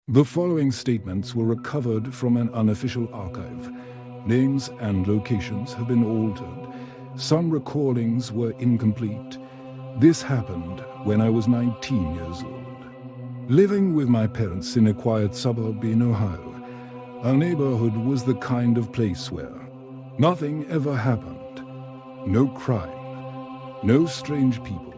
The following statements were recovered from an unofficial archive. Names and locations have been altered. Some recordings were incomplete. This happened when I was 19 years old. Living with my parents in a quiet suburb in Ohio, our neighborhood was the kind of place where nothing ever happened. No crime, no strange people,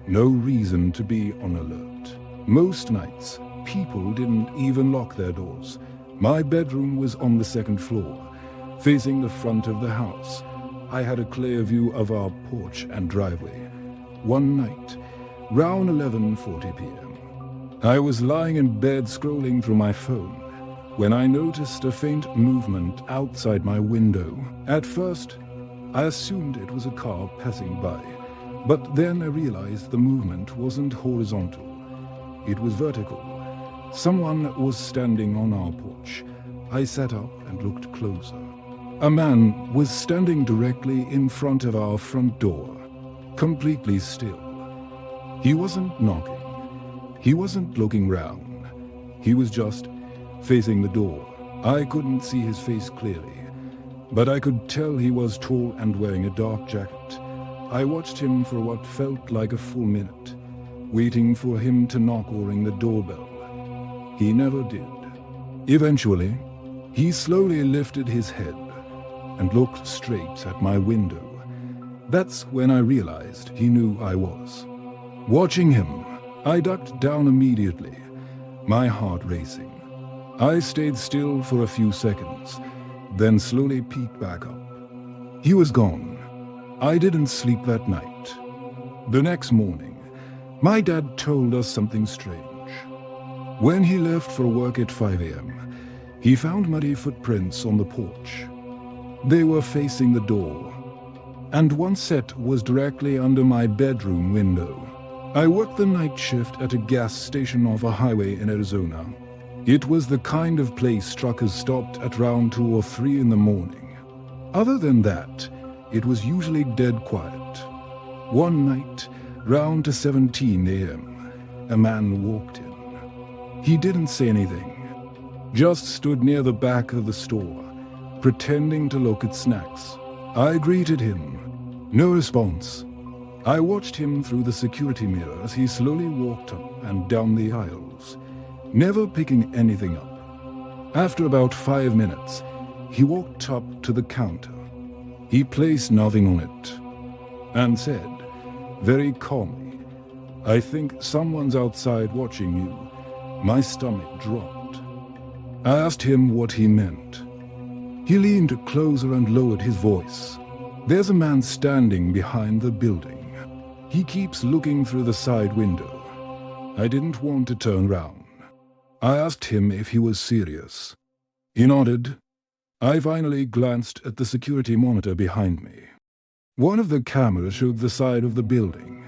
no reason to be on alert. Most nights, people didn't even lock their doors. My bedroom was on the second floor, facing the front of the house. I had a clear view of our porch and driveway. One night, round 11:40 p.m., I was lying in bed scrolling through my phone when I noticed a faint movement outside my window. At first, I assumed it was a car passing by, but then I realized the movement wasn't horizontal. It was vertical. Someone was standing on our porch. I sat up and looked closer. A man was standing directly in front of our front door, completely still. He wasn't knocking. He wasn't looking round. He was just facing the door. I couldn't see his face clearly, but I could tell he was tall and wearing a dark jacket. I watched him for what felt like a full minute, waiting for him to knock or ring the doorbell. He never did. Eventually, he slowly lifted his head and looked straight at my window. That's when I realized he knew I was watching him. I ducked down immediately, my heart racing. I stayed still for a few seconds, then slowly peeked back up. He was gone. I didn't sleep that night. The next morning, my dad told us something strange. When he left for work at 5 a.m., he found muddy footprints on the porch. They were facing the door, and one set was directly under my bedroom window. I worked the night shift at a gas station off a highway in Arizona. It was the kind of place truckers stopped at around 2 or 3 in the morning. Other than that, it was usually dead quiet. One night, round to 17 a.m., a man walked in. He didn't say anything, just stood near the back of the store, pretending to look at snacks. I greeted him. No response. I watched him through the security mirror as he slowly walked up and down the aisles, never picking anything up. After about 5 minutes, he walked up to the counter. He placed nothing on it and said, very calmly, "I think someone's outside watching you." My stomach dropped. I asked him what he meant. He leaned closer and lowered his voice. "There's a man standing behind the building. He keeps looking through the side window." I didn't want to turn round. I asked him if he was serious. He nodded. I finally glanced at the security monitor behind me. One of the cameras showed the side of the building.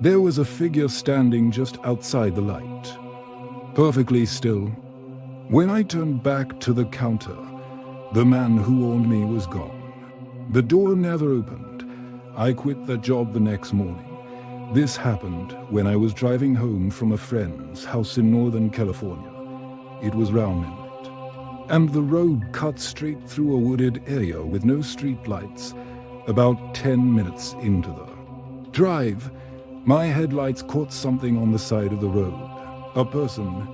There was a figure standing just outside the light, perfectly still. When I turned back to the counter, the man who warned me was gone. The door never opened. I quit that job the next morning. This happened when I was driving home from a friend's house in Northern California. It was round midnight, and the road cut straight through a wooded area with no street lights. About 10 minutes into the drive, my headlights caught something on the side of the road. A person.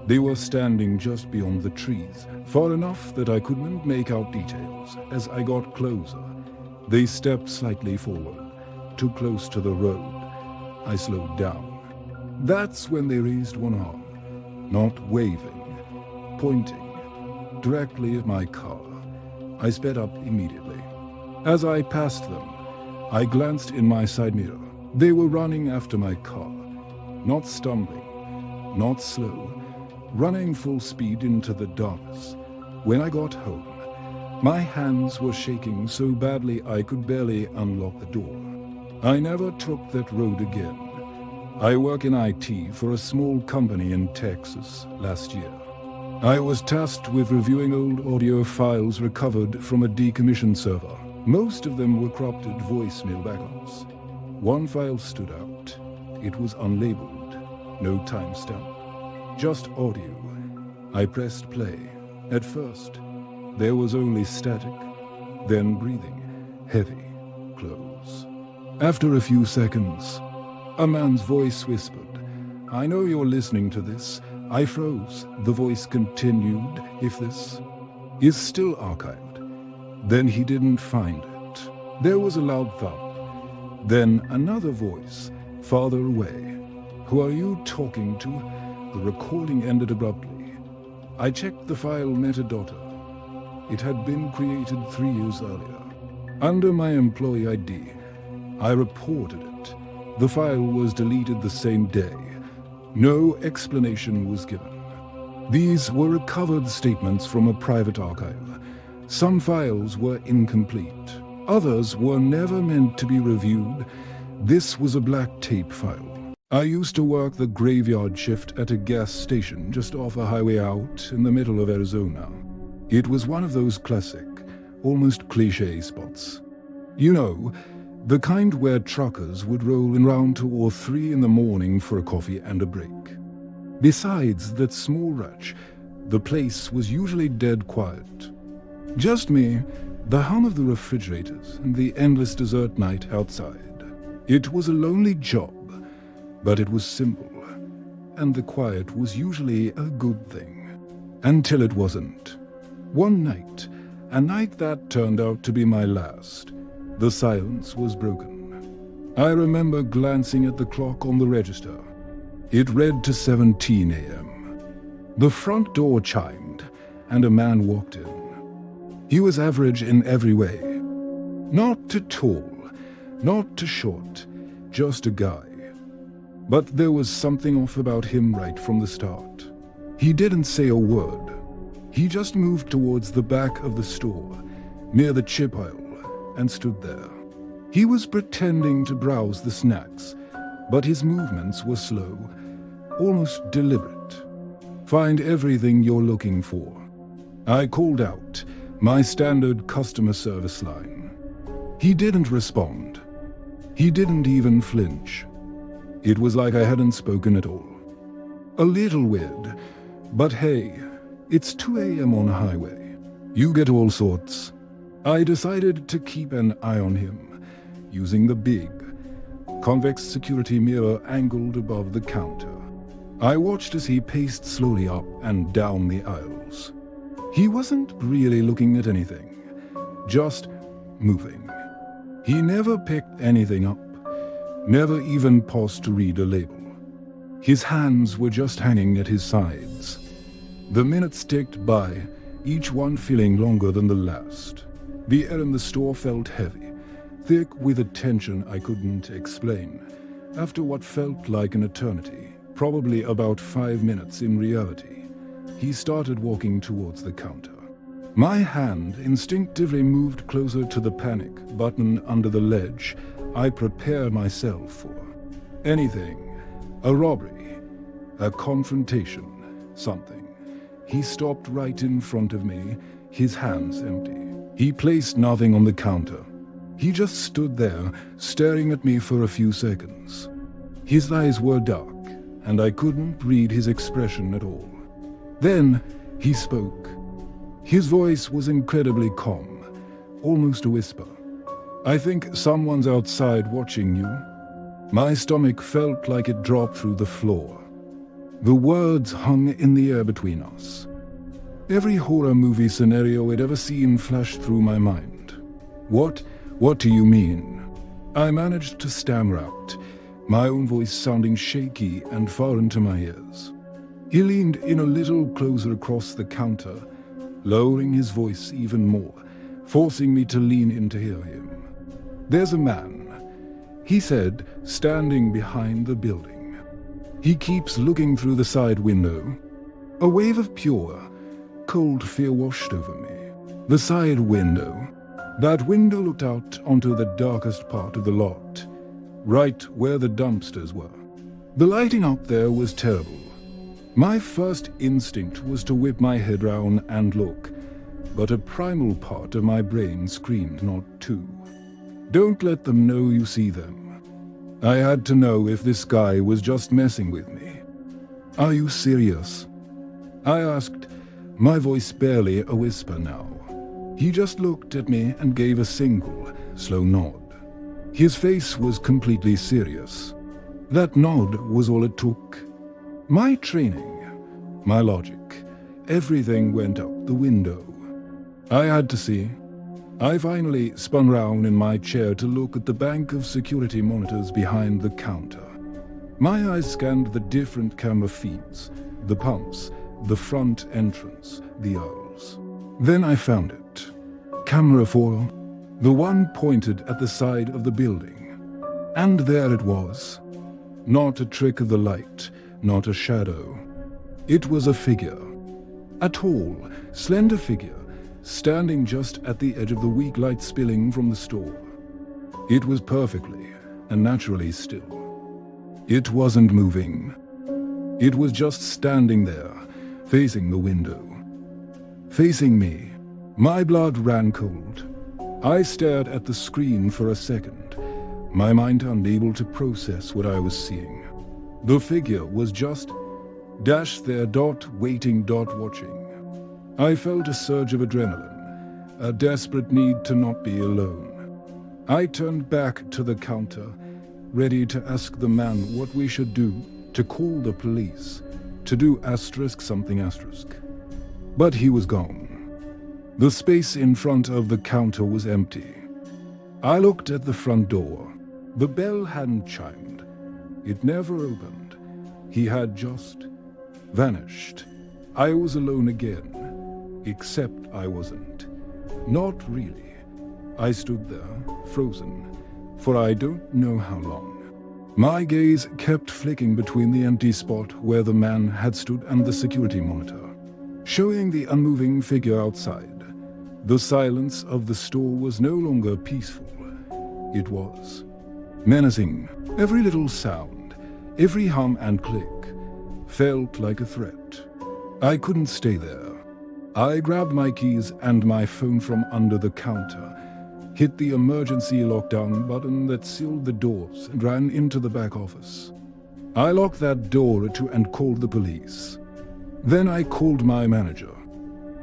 They were standing just beyond the trees, far enough that I couldn't make out details. As I got closer, they stepped slightly forward, too close to the road. I slowed down. That's when they raised one arm, not waving, pointing, directly at my car. I sped up immediately. As I passed them, I glanced in my side mirror. They were running after my car, not stumbling, not slow, running full speed into the darkness. When I got home, my hands were shaking so badly I could barely unlock the door. I never took that road again. I work in IT for a small company in Texas last year. I was tasked with reviewing old audio files recovered from a decommissioned server. Most of them were corrupted voicemail backups. One file stood out. It was unlabeled, no timestamp. just audio. I pressed play. At first, there was only static, then breathing, heavy, close. After a few seconds, a man's voice whispered, "I know you're listening to this." I froze. The voice continued, "If this is still archived, then he didn't find it." There was a loud thump. Then another voice, farther away. "Who are you talking to?" The recording ended abruptly. I checked the file metadata. It had been created 3 years earlier. Under my employee ID, I reported it. The file was deleted the same day. No explanation was given. These were recovered statements from a private archive. Some files were incomplete. Others were never meant to be reviewed. This was a black tape file. I used to work the graveyard shift at a gas station just off a highway out in the middle of Arizona. It was one of those classic, almost cliché spots. You know, the kind where truckers would roll in around 2 or 3 in the morning for a coffee and a break. Besides that small rush, the place was usually dead quiet. Just me, the hum of the refrigerators, and the endless dessert night outside. It was a lonely job, but it was simple, and the quiet was usually a good thing. Until it wasn't. One night, a night that turned out to be my last, the silence was broken. I remember glancing at the clock on the register. It read to 17 a.m. The front door chimed, and a man walked in. He was average in every way. Not too tall, not too short, just a guy. But there was something off about him right from the start. He didn't say a word. He just moved towards the back of the store, near the chip aisle, and stood there. He was pretending to browse the snacks, but his movements were slow, almost deliberate. "Find everything you're looking for." I called out, my standard customer service line. He didn't respond. He didn't even flinch. It was like I hadn't spoken at all. A little weird, but hey, it's 2 a.m. on a highway. You get all sorts. I decided to keep an eye on him, using the big, convex security mirror angled above the counter. I watched as he paced slowly up and down the aisles. He wasn't really looking at anything, just moving. He never picked anything up, never even paused to read a label. His hands were just hanging at his sides. The minutes ticked by, each one feeling longer than the last. The air in the store felt heavy, thick with a tension I couldn't explain. After what felt like an eternity, probably about 5 minutes in reality, he started walking towards the counter. My hand instinctively moved closer to the panic button under the ledge. I prepared myself for anything. A robbery, a confrontation, something. He stopped right in front of me, his hands empty. He placed nothing on the counter. He just stood there, staring at me for a few seconds. His eyes were dark, and I couldn't read his expression at all. Then he spoke. His voice was incredibly calm, almost a whisper. "I think someone's outside watching you." My stomach felt like it dropped through the floor. The words hung in the air between us. Every horror movie scenario I'd ever seen flashed through my mind. What do you mean?" I managed to stammer out, my own voice sounding shaky and far into my ears. He leaned in a little closer across the counter, lowering his voice even more, forcing me to lean in to hear him. "There's a man," he said, standing behind the building. "He keeps looking through the side window." A wave of pure, cold fear washed over me. The side window. That window looked out onto the darkest part of the lot, right where the dumpsters were. The lighting up there was terrible. My first instinct was to whip my head round and look, but a primal part of my brain screamed not to. Don't let them know you see them. I had to know if this guy was just messing with me. "Are you serious?" I asked, my voice barely a whisper now. He just looked at me and gave a single, slow nod. His face was completely serious. That nod was all it took. My training, my logic, everything went out the window. I had to see. I finally spun round in my chair to look at the bank of security monitors behind the counter. My eyes scanned the different camera feeds, the pumps, the front entrance, the aisles. Then I found it. Camera 4, the one pointed at the side of the building. And there it was. Not a trick of the light, not a shadow. It was a figure. A tall, slender figure, standing just at the edge of the weak light spilling from the store. It was perfectly and naturally still. It wasn't moving. It was just standing there, facing the window. Facing me. My blood ran cold. I stared at the screen for a second, my mind unable to process what I was seeing. The figure was just dash there, waiting, watching. I felt a surge of adrenaline, a desperate need to not be alone. I turned back to the counter, ready to ask the man what we should do, to call the police, to do something. But he was gone. The space in front of the counter was empty. I looked at the front door. The bell hadn't chimed. It never opened. He had just vanished. I was alone again, except I wasn't. Not really. I stood there, frozen, for I don't know how long. My gaze kept flicking between the empty spot where the man had stood and the security monitor, showing the unmoving figure outside. The silence of the store was no longer peaceful. It was menacing. Every little sound, every hum and click, felt like a threat. I couldn't stay there. I grabbed my keys and my phone from under the counter, hit the emergency lockdown button that sealed the doors, and ran into the back office. I locked that door and called the police. Then I called my manager.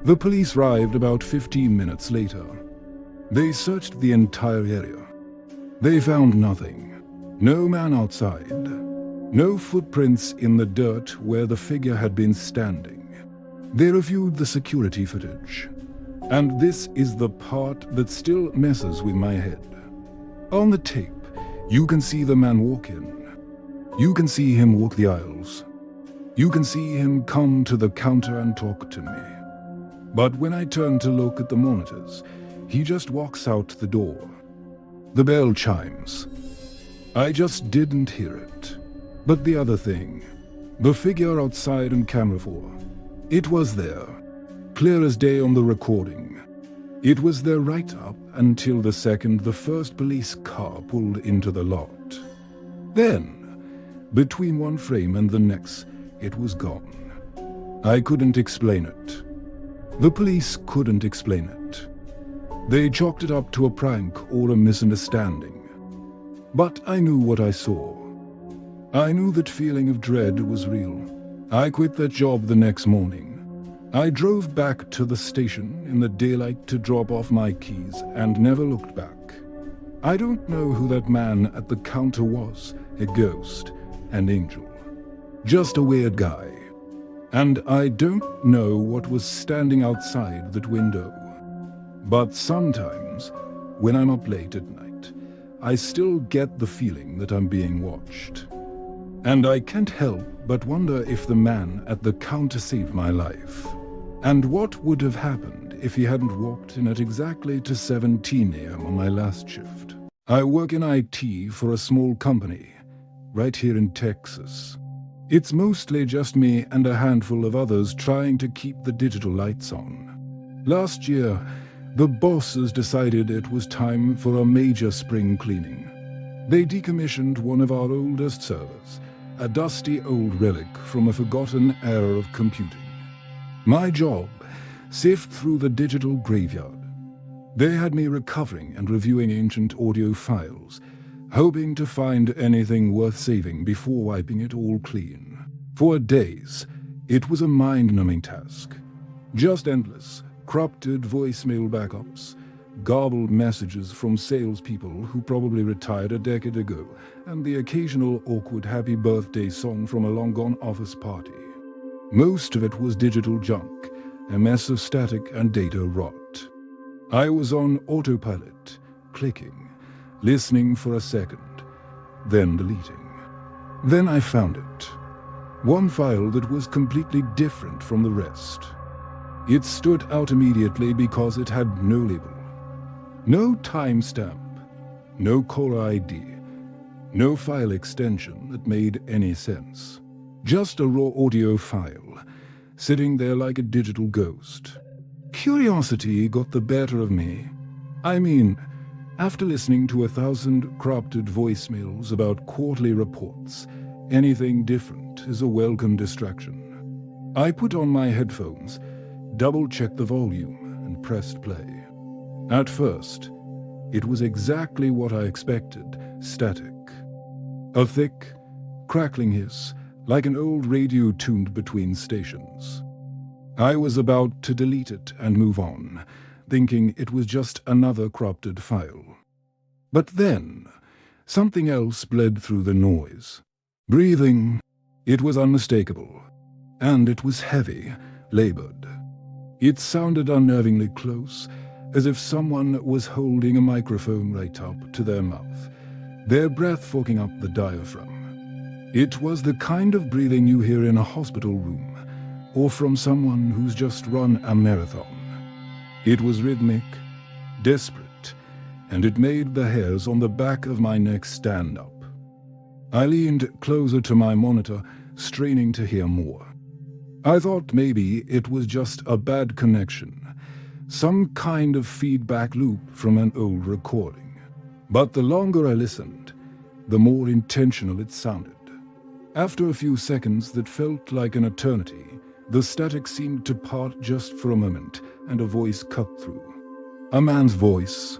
The police arrived about 15 minutes later. They searched the entire area. They found nothing. No man outside. No footprints in the dirt where the figure had been standing. They reviewed the security footage. And this is the part that still messes with my head. On the tape, you can see the man walk in. You can see him walk the aisles. You can see him come to the counter and talk to me. But when I turn to look at the monitors, he just walks out the door. The bell chimes. I just didn't hear it. But the other thing, the figure outside on camera 4, it was there, clear as day on the recording. It was there right up until the second the first police car pulled into the lot. Then, between one frame and the next, it was gone. I couldn't explain it. The police couldn't explain it. They chalked it up to a prank or a misunderstanding. But I knew what I saw. I knew that feeling of dread was real. I quit that job the next morning. I drove back to the station in the daylight to drop off my keys and never looked back. I don't know who that man at the counter was, a ghost, an angel. Just a weird guy. And I don't know what was standing outside that window. But sometimes, when I'm up late at night, I still get the feeling that I'm being watched. And I can't help but wonder if the man at the counter saved my life. And what would have happened if he hadn't walked in at exactly to 17 a.m. on my last shift. I work in IT for a small company, right here in Texas. It's mostly just me and a handful of others trying to keep the digital lights on. Last year, the bosses decided it was time for a major spring cleaning. They decommissioned one of our oldest servers, a dusty old relic from a forgotten era of computing. My job, sift through the digital graveyard. They had me recovering and reviewing ancient audio files, hoping to find anything worth saving before wiping it all clean. For days, it was a mind-numbing task. Just endless, corrupted voicemail backups, garbled messages from salespeople who probably retired a decade ago, and the occasional awkward happy birthday song from a long-gone office party. Most of it was digital junk, a mess of static and data rot. I was on autopilot, clicking, listening for a second, then deleting. Then I found it. One file that was completely different from the rest. It stood out immediately because it had no label. No timestamp, no caller ID, no file extension that made any sense. Just a raw audio file, sitting there like a digital ghost. Curiosity got the better of me. I mean, after listening to 1,000 corrupted voicemails about quarterly reports, anything different is a welcome distraction. I put on my headphones, double-checked the volume, and pressed play. At first, it was exactly what I expected, static. A thick, crackling hiss, like an old radio tuned between stations. I was about to delete it and move on, thinking it was just another corrupted file. But then, something else bled through the noise. Breathing. It was unmistakable. And it was heavy, labored. It sounded unnervingly close, as if someone was holding a microphone right up to their mouth, their breath forking up the diaphragm. It was the kind of breathing you hear in a hospital room, or from someone who's just run a marathon. It was rhythmic, desperate, and it made the hairs on the back of my neck stand up. I leaned closer to my monitor, straining to hear more. I thought maybe it was just a bad connection, some kind of feedback loop from an old recording. But the longer I listened, the more intentional it sounded. After a few seconds that felt like an eternity, the static seemed to part just for a moment, and a voice cut through. A man's voice.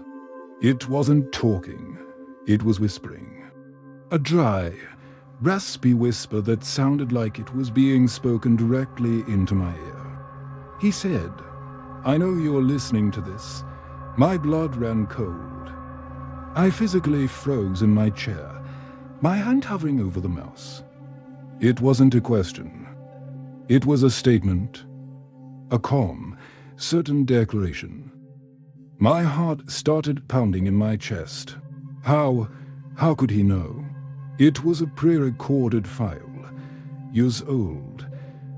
It wasn't talking, it was whispering. A dry, raspy whisper that sounded like it was being spoken directly into my ear. He said, "I know you're listening to this." My blood ran cold. I physically froze in my chair, my hand hovering over the mouse. It wasn't a question. It was a statement, a calm, certain declaration. My heart started pounding in my chest. How could he know? It was a pre-recorded file, years old,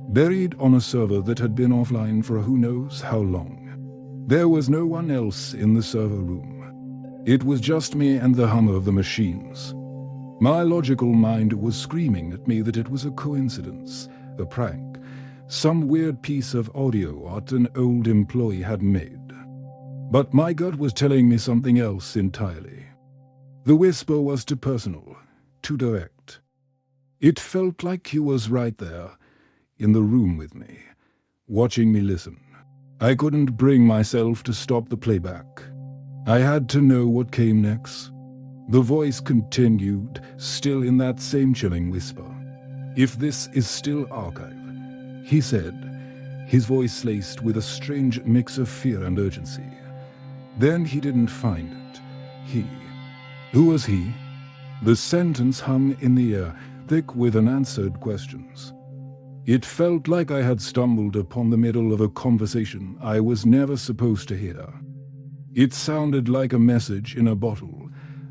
buried on a server that had been offline for who knows how long. There was no one else in the server room. It was just me and the hum of the machines. My logical mind was screaming at me that it was a coincidence, a prank, some weird piece of audio art an old employee had made. But my gut was telling me something else entirely. The whisper was too personal, too direct. It felt like he was right there, in the room with me, watching me listen. I couldn't bring myself to stop the playback. I had to know what came next. The voice continued, still in that same chilling whisper. "If this is still archive," he said, his voice laced with a strange mix of fear and urgency. Then he didn't find it. He. Who was he? The sentence hung in the air, thick with unanswered questions. It felt like I had stumbled upon the middle of a conversation I was never supposed to hear. It sounded like a message in a bottle,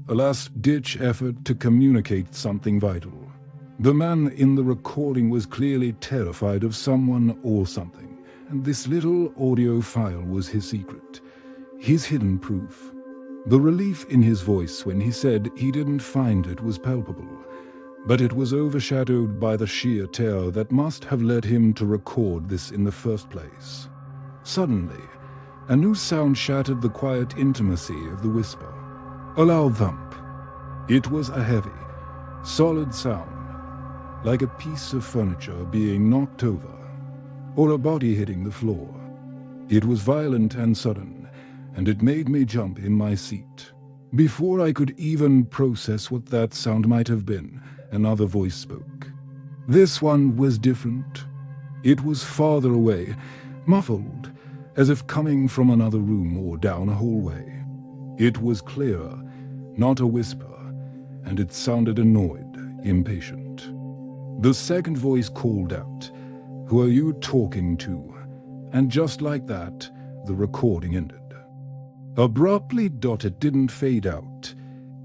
a last-ditch effort to communicate something vital. The man in the recording was clearly terrified of someone or something, and this little audio file was his secret, his hidden proof. The relief in his voice when he said he didn't find it was palpable, but it was overshadowed by the sheer terror that must have led him to record this in the first place. Suddenly, a new sound shattered the quiet intimacy of the whisper. A loud thump. It was a heavy, solid sound, like a piece of furniture being knocked over, or a body hitting the floor. It was violent and sudden, and it made me jump in my seat. Before I could even process what that sound might have been, another voice spoke. This one was different. It was farther away, muffled, as if coming from another room or down a hallway. It was clearer, not a whisper, and it sounded annoyed, impatient. The second voice called out, "Who are you talking to?" And just like that, the recording ended. Abruptly, it didn't fade out.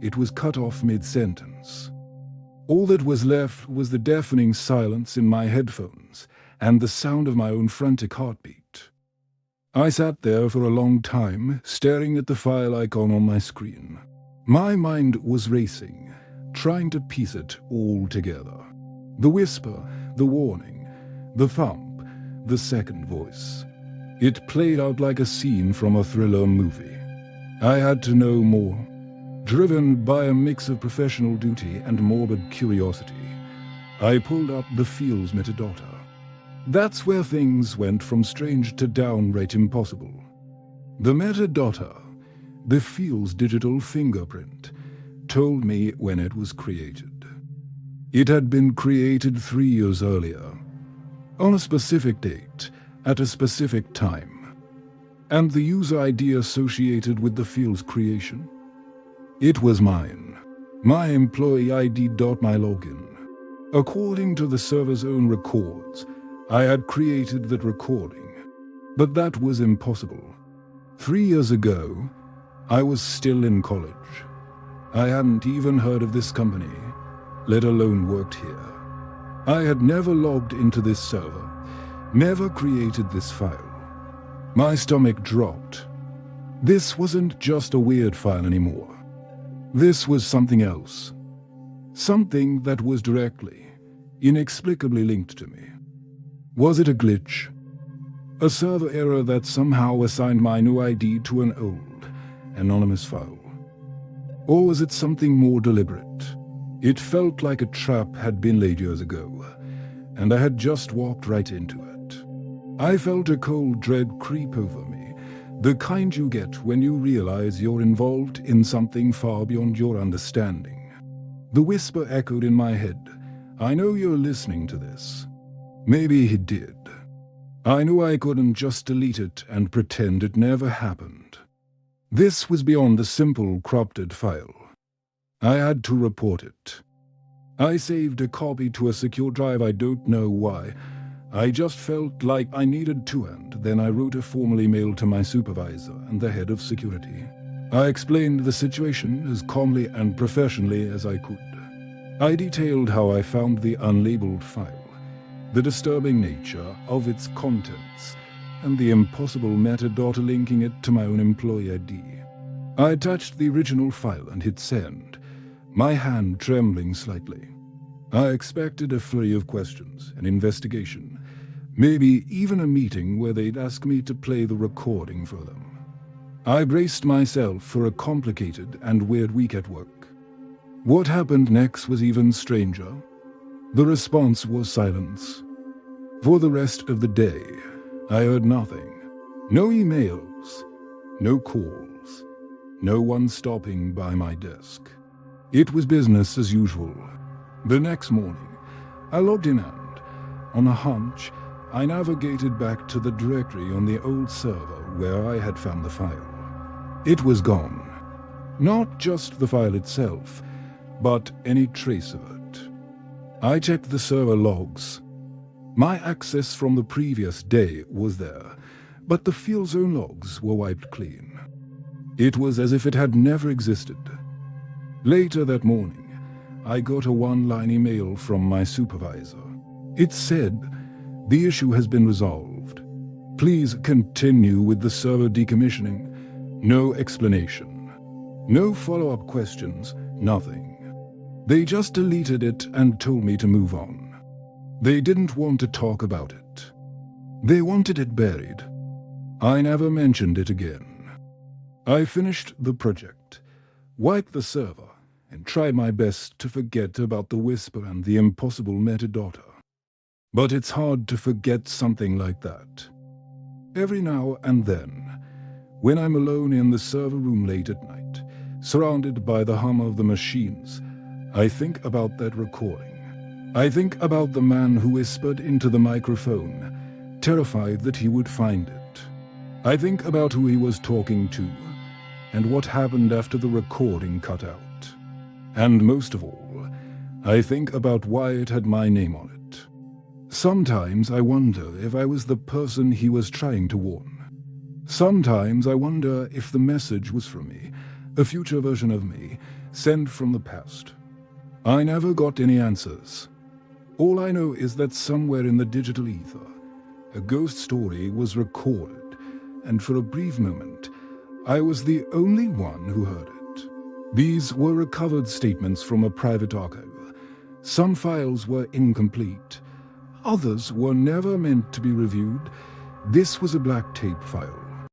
It was cut off mid-sentence. All that was left was the deafening silence in my headphones and the sound of my own frantic heartbeat. I sat there for a long time, staring at the file icon on my screen. My mind was racing, trying to piece it all together. The whisper, the warning, the thump, the second voice. It played out like a scene from a thriller movie. I had to know more. Driven by a mix of professional duty and morbid curiosity, I pulled up the Fields metadata. That's where things went from strange to downright impossible. The metadata, the Fields digital fingerprint, told me when it was created. It had been created 3 years earlier, on a specific date, at a specific time. And the user ID associated with the Fields creation? It was mine. My employee ID. My login. According to the server's own records, I had created that recording. But that was impossible. 3 years ago, I was still in college. I hadn't even heard of this company, let alone worked here. I had never logged into this server, never created this file. My stomach dropped. This wasn't just a weird file anymore. This was something else. Something that was directly, inexplicably linked to me. Was it a glitch? A server error that somehow assigned my new ID to an old, anonymous file? Or was it something more deliberate? It felt like a trap had been laid years ago, and I had just walked right into it. I felt a cold dread creep over me. The kind you get when you realize you're involved in something far beyond your understanding. The whisper echoed in my head. I know you're listening to this. Maybe he did. I knew I couldn't just delete it and pretend it never happened. This was beyond the simple corrupted file. I had to report it. I saved a copy to a secure drive. I don't know why. I just felt like I needed to, and then I wrote a formal email to my supervisor and the head of security. I explained the situation as calmly and professionally as I could. I detailed how I found the unlabeled file, the disturbing nature of its contents, and the impossible metadata linking it to my own employee ID. I attached the original file and hit send, my hand trembling slightly. I expected a flurry of questions, an investigation, maybe even a meeting where they'd ask me to play the recording for them. I braced myself for a complicated and weird week at work. What happened next was even stranger. The response was silence. For the rest of the day, I heard nothing. No emails, no calls, no one stopping by my desk. It was business as usual. The next morning, I logged in and, on a hunch, I navigated back to the directory on the old server where I had found the file. It was gone. Not just the file itself, but any trace of it. I checked the server logs. My access from the previous day was there, but the field's own logs were wiped clean. It was as if it had never existed. Later that morning, I got a one-line email from my supervisor. It said, "The issue has been resolved. Please continue with the server decommissioning." No explanation. No follow-up questions, nothing. They just deleted it and told me to move on. They didn't want to talk about it. They wanted it buried. I never mentioned it again. I finished the project, wiped the server, and tried my best to forget about the whisper and the impossible metadata. But it's hard to forget something like that. Every now and then, when I'm alone in the server room late at night, surrounded by the hum of the machines, I think about that recording. I think about the man who whispered into the microphone, terrified that he would find it. I think about who he was talking to, and what happened after the recording cut out. And most of all, I think about why it had my name on it. Sometimes I wonder if I was the person he was trying to warn. Sometimes I wonder if the message was from me, a future version of me, sent from the past. I never got any answers. All I know is that somewhere in the digital ether, a ghost story was recorded, and for a brief moment, I was the only one who heard it. These were recovered statements from a private archive. Some files were incomplete. Others were never meant to be reviewed. This was a black tape file.